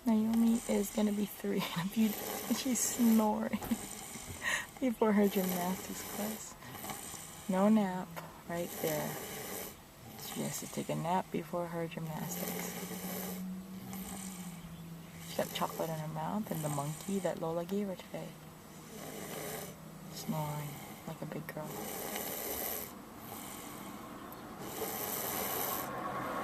Naomi is gonna be 3 in a few days and she's snoring before her gymnastics class. No nap right there. She has to take a nap before her gymnastics. She got chocolate in her mouth and the monkey that Lola gave her today. Snoring like a big girl.